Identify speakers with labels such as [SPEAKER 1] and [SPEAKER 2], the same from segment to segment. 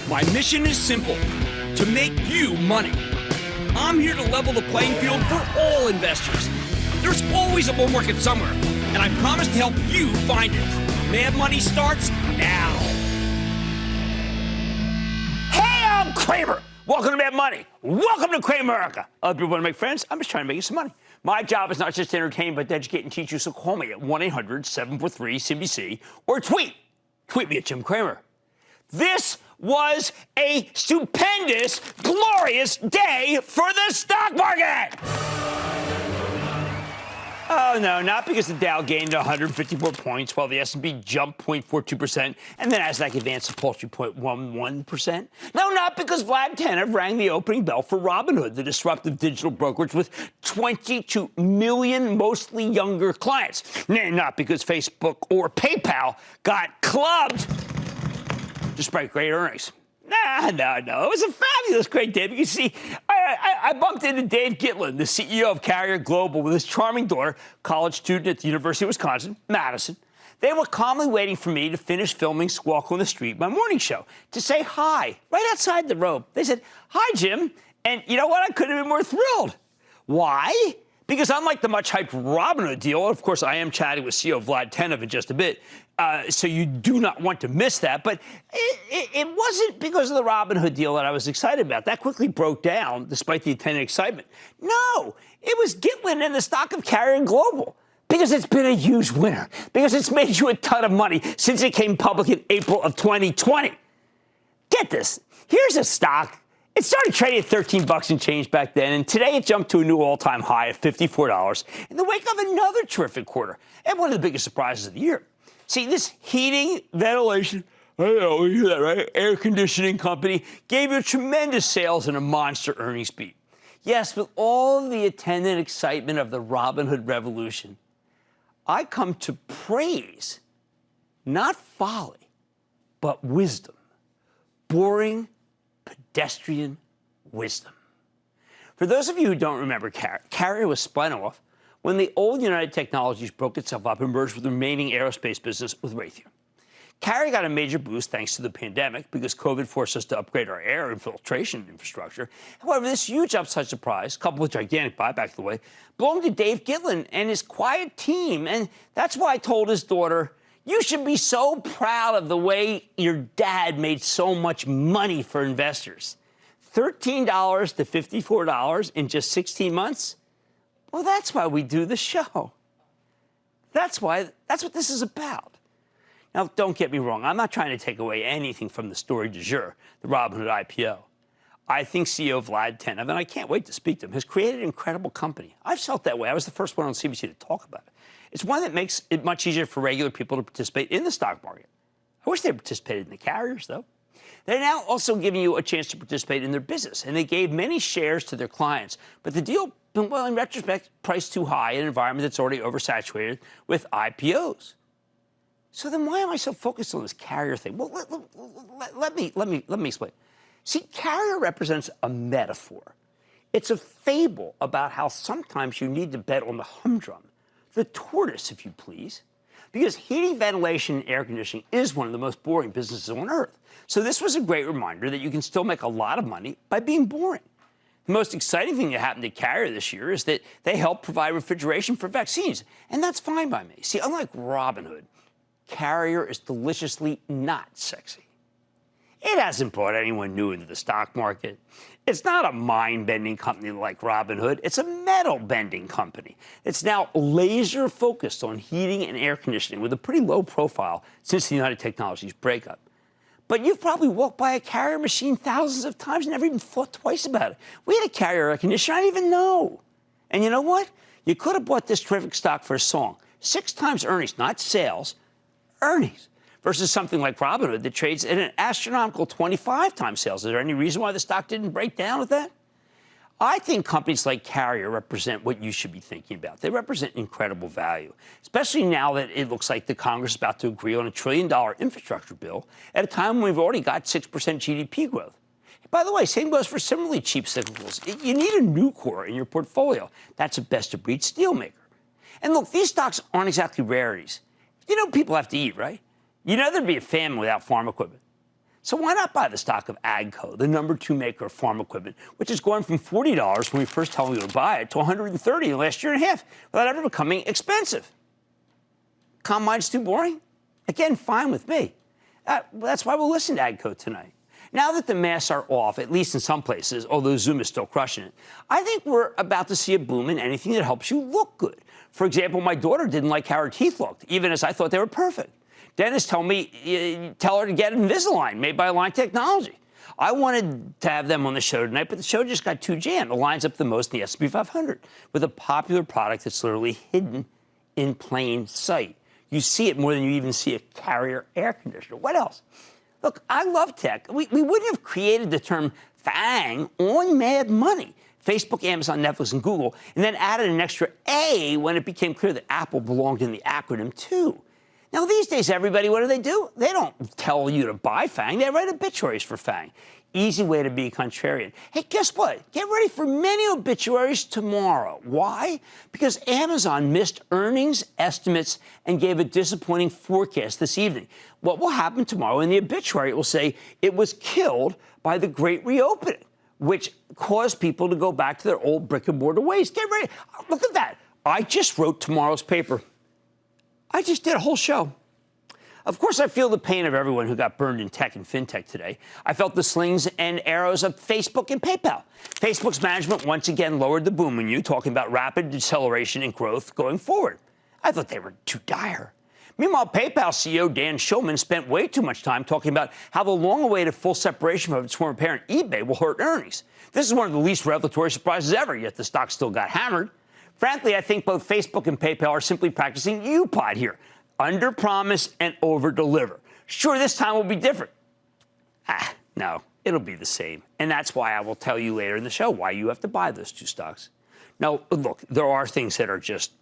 [SPEAKER 1] My mission is simple, to make you money. I'm here to level the playing field for all investors. There's always a bull market somewhere, and I promise to help you find it. Mad Money starts now. Hey, I'm Cramer. Welcome to Mad Money. Welcome to Cramerica. Other people want to make friends? I'm just trying to make you some money. My job is not just to entertain, but to educate and teach you, so call me at 1-800-743-CBC or tweet. Tweet me at Jim Cramer. This was a stupendous, glorious day for the stock market. Oh, no, not because the Dow gained 154 points while the S&P jumped 0.42% and the Nasdaq advanced a paltry 0.11%. No, not because Vlad Tenev rang the opening bell for Robinhood, the disruptive digital brokerage with 22 million mostly younger clients. Not because Facebook or PayPal got clubbed despite great earnings. No. It was a fabulous, great day. Because, see, I bumped into Dave Gitlin, the CEO of Carrier Global, with his charming daughter, college student at the University of Wisconsin, Madison. They were calmly waiting for me to finish filming Squawk on the Street, my morning show, to say hi, right outside the robe. They said, "Hi, Jim." And you know what? I couldn't have been more thrilled. Why? Because unlike the much-hyped Robinhood deal, of course, I am chatting with CEO Vlad Tenev in just a bit, so you do not want to miss that. But it wasn't because of the Robinhood deal that I was excited about. That quickly broke down, despite the attendant excitement. No, it was Gitlin and the stock of Carrier Global, because it's been a huge winner, because it's made you a ton of money since it came public in April of 2020. Get this. Here's a stock. It started trading at $13 and change back then, and today it jumped to a new all-time high of $54 in the wake of another terrific quarter and one of the biggest surprises of the year. See, this heating, ventilation, I know, you hear that, right? Air conditioning company gave you tremendous sales and a monster earnings beat. Yes, with all of the attendant excitement of the Robinhood revolution, I come to praise not folly, but wisdom. Boring, pedestrian wisdom. For those of you who don't remember, Carrier was spun off when the old United Technologies broke itself up and merged with the remaining aerospace business with Raytheon. Carrier got a major boost thanks to the pandemic because COVID forced us to upgrade our air infiltration infrastructure. However, this huge upside surprise, coupled with gigantic buyback of the way, belonged to Dave Gitlin and his quiet team. And that's why I told his daughter, "You should be so proud of the way your dad made so much money for investors. $13 to $54 in just 16 months? Well, that's why we do the show. That's what this is about." Now, don't get me wrong. I'm not trying to take away anything from the story du jour, the Robinhood IPO. I think CEO Vlad Tenev, and I can't wait to speak to him, has created an incredible company. I've felt that way. I was the first one on CBC to talk about it. It's one that makes it much easier for regular people to participate in the stock market. I wish they participated in the carriers, though. They're now also giving you a chance to participate in their business, and they gave many shares to their clients. But the deal, well, in retrospect, priced too high in an environment that's already oversaturated with IPOs. So then why am I so focused on this Carrier thing? Well, let me explain. See, Carrier represents a metaphor. It's a fable about how sometimes you need to bet on the humdrum, the tortoise, if you please, because heating, ventilation, and air conditioning is one of the most boring businesses on earth. So this was a great reminder that you can still make a lot of money by being boring. The most exciting thing that happened to Carrier this year is that they helped provide refrigeration for vaccines, and that's fine by me. See, unlike Robinhood, Carrier is deliciously not sexy. It hasn't brought anyone new into the stock market. It's not a mind-bending company like Robinhood. It's a metal-bending company. It's now laser-focused on heating and air conditioning with a pretty low profile since the United Technologies breakup. But you've probably walked by a Carrier machine thousands of times and never even thought twice about it. We had a Carrier air conditioner I didn't even know. And you know what? You could have bought this terrific stock for a song. 6 times earnings, not sales, earnings. Versus something like Robinhood that trades at an astronomical 25 times sales. Is there any reason why the stock didn't break down with that? I think companies like Carrier represent what you should be thinking about. They represent incredible value, especially now that it looks like the Congress is about to agree on $1 trillion infrastructure bill at a time when we've already got 6% GDP growth. By the way, same goes for similarly cheap cyclicals. You need a Nucor in your portfolio. That's a best-of-breed steelmaker. And look, these stocks aren't exactly rarities. You know people have to eat, right? You know there'd be a famine without farm equipment. So why not buy the stock of AGCO, the number 2 maker of farm equipment, which has gone from $40 when we first told you to buy it to $130 in the last year and a half without ever becoming expensive? Combine's too boring? Again, fine with me. That's why we'll listen to AGCO tonight. Now that the masks are off, at least in some places, although Zoom is still crushing it, I think we're about to see a boom in anything that helps you look good. For example, my daughter didn't like how her teeth looked, even as I thought they were perfect. Dentist told me, tell her to get Invisalign, made by Align Technology. I wanted to have them on the show tonight, but the show just got too jammed. It lines up the most in the S&P 500 with a popular product that's literally hidden in plain sight. You see it more than you even see a Carrier air conditioner. What else? Look, I love tech. We wouldn't have created the term FANG on Mad Money. Facebook, Amazon, Netflix, and Google, and then added an extra A when it became clear that Apple belonged in the acronym too. Now, these days, everybody, what do? They don't tell you to buy FANG. They write obituaries for FANG. Easy way to be a contrarian. Hey, guess what? Get ready for many obituaries tomorrow. Why? Because Amazon missed earnings estimates and gave a disappointing forecast this evening. What will happen tomorrow in the obituary? It will say it was killed by the Great Reopening, which caused people to go back to their old brick-and-mortar ways. Get ready. Look at that. I just wrote tomorrow's paper. I just did a whole show. Of course, I feel the pain of everyone who got burned in tech and fintech today. I felt the slings and arrows of Facebook and PayPal. Facebook's management once again lowered the boom on you, talking about rapid deceleration in growth going forward. I thought they were too dire. Meanwhile, PayPal CEO Dan Schulman spent way too much time talking about how the long-awaited full separation from its former parent eBay will hurt earnings. This is one of the least revelatory surprises ever, yet the stock still got hammered. Frankly, I think both Facebook and PayPal are simply practicing UPOD here. Under-promise and over-deliver. Sure, this time will be different. No, it'll be the same. And that's why I will tell you later in the show why you have to buy those two stocks. Now, look, there are things that are just,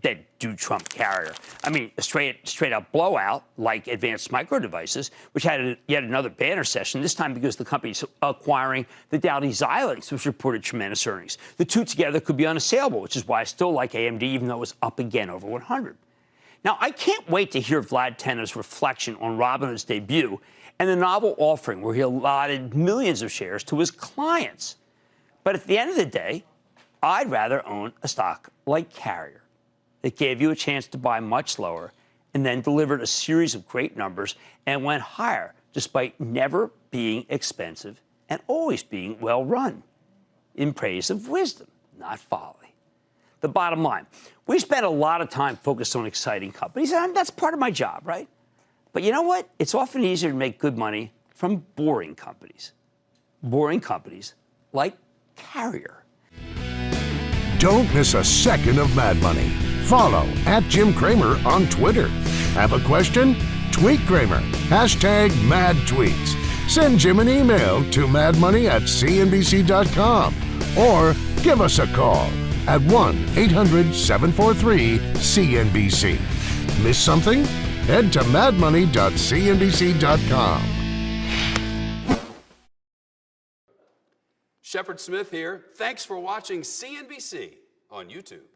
[SPEAKER 1] that do trump Carrier. I mean, a straight-out blowout, like Advanced Micro Devices, which had yet another banner session, this time because the company's acquiring the Dowdy Xilinx, which reported tremendous earnings. The two together could be unassailable, which is why I still like AMD, even though it was up again over 100. Now, I can't wait to hear Vlad Tenev reflection on Robinhood's debut and the novel offering where he allotted millions of shares to his clients. But at the end of the day, I'd rather own a stock like Carrier that gave you a chance to buy much lower and then delivered a series of great numbers and went higher despite never being expensive and always being well run, in praise of wisdom, not folly. The bottom line, we spend a lot of time focused on exciting companies, and that's part of my job, right? But you know what? It's often easier to make good money from boring companies. Boring companies like Carrier.
[SPEAKER 2] Don't miss a second of Mad Money. Follow @Jim Cramer on Twitter. Have a question? Tweet Cramer. #MadTweets. Send Jim an email to madmoney@cnbc.com or give us a call at 1-800-743-CNBC. Miss something? Head to madmoney.cnbc.com.
[SPEAKER 3] Shepard Smith here. Thanks for watching CNBC on YouTube.